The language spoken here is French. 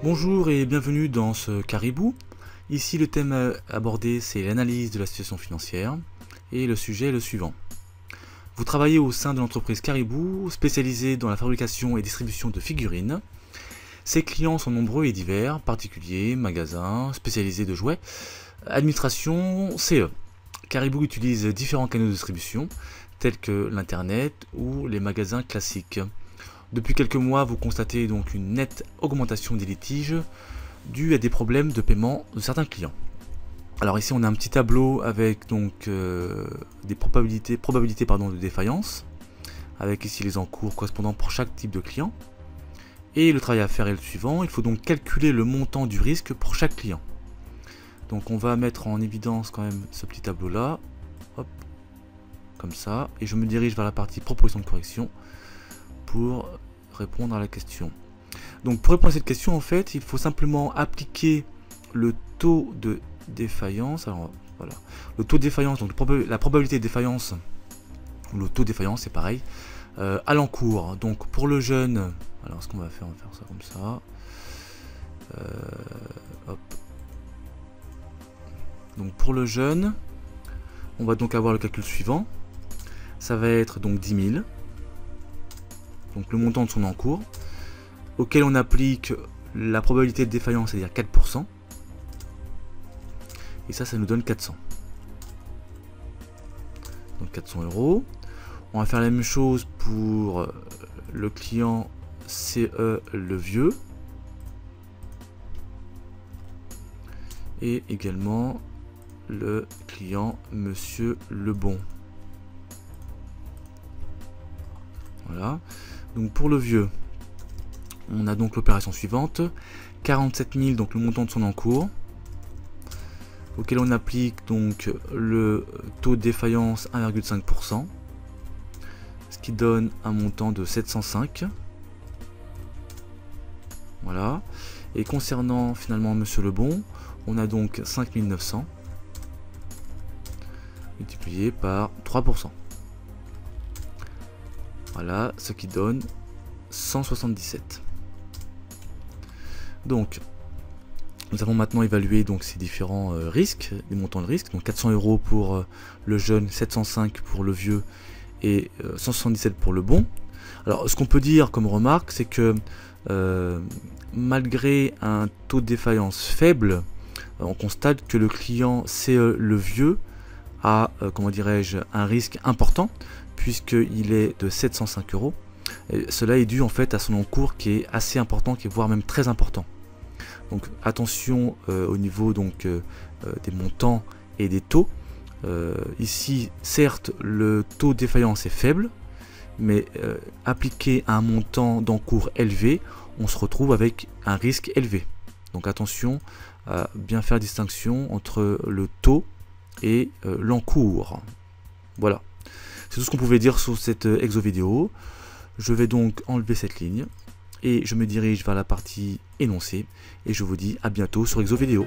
Bonjour et bienvenue dans ce Caribou. Ici le thème abordé c'est l'analyse de la situation financière et le sujet est le suivant. Vous travaillez au sein de l'entreprise Caribou, spécialisée dans la fabrication et distribution de figurines. Ses clients sont nombreux et divers, particuliers, magasins, spécialisés de jouets, administration, CE. Caribou utilise différents canaux de distribution, tels que l'internet ou les magasins classiques. Depuis quelques mois, vous constatez donc une nette augmentation des litiges dus à des problèmes de paiement de certains clients. Alors ici on a un petit tableau avec donc des probabilités de défaillance, avec ici les encours correspondant pour chaque type de client. Et le travail à faire est le suivant, il faut donc calculer le montant du risque pour chaque client. Donc on va mettre en évidence quand même ce petit tableau là, hop, comme ça, et je me dirige vers la partie proposition de correction pour répondre à la question. Donc pour répondre à cette question, en fait, il faut simplement appliquer le taux de défaillance. Alors voilà, le taux de défaillance, donc la probabilité de défaillance, ou le taux de défaillance, c'est pareil, à l'encours. Donc pour le jeune, alors ce qu'on va faire, on va faire ça comme ça. Hop. Donc pour le jeune, on va donc avoir le calcul suivant. Ça va être donc 10 000. Donc le montant de son encours, auquel on applique la probabilité de défaillance, c'est-à-dire 4%. Et ça nous donne 400. Donc 400 €. On va faire la même chose pour le client CE le vieux. Et également le client Monsieur le bon. Voilà. Donc pour le vieux, on a donc l'opération suivante, 47 000, donc le montant de son encours, auquel on applique donc le taux de défaillance 1,5%, ce qui donne un montant de 705. Voilà. Et concernant finalement Monsieur le bon, on a donc 5 900 multiplié par 3%. Voilà, ce qui donne 177. Donc, nous avons maintenant évalué donc ces différents risques, les montants de risque. Donc 400 € pour le jeune, 705 pour le vieux et 177 pour le bon. Alors, ce qu'on peut dire comme remarque, c'est que malgré un taux de défaillance faible, on constate que le client CE le vieux a, comment dirais-je, un risque important, puisqu'il est de 705 €. Et cela est dû en fait à son encours qui est assez important, qui est voire même très important. Donc attention au niveau donc des montants et des taux. Ici, certes, le taux de défaillance est faible, mais appliqué à un montant d'encours élevé, on se retrouve avec un risque élevé. Donc attention à bien faire distinction entre le taux et l'encours. Voilà. C'est tout ce qu'on pouvait dire sur cette exo vidéo. Je vais donc enlever cette ligne et je me dirige vers la partie énoncé et je vous dis à bientôt sur exo vidéo.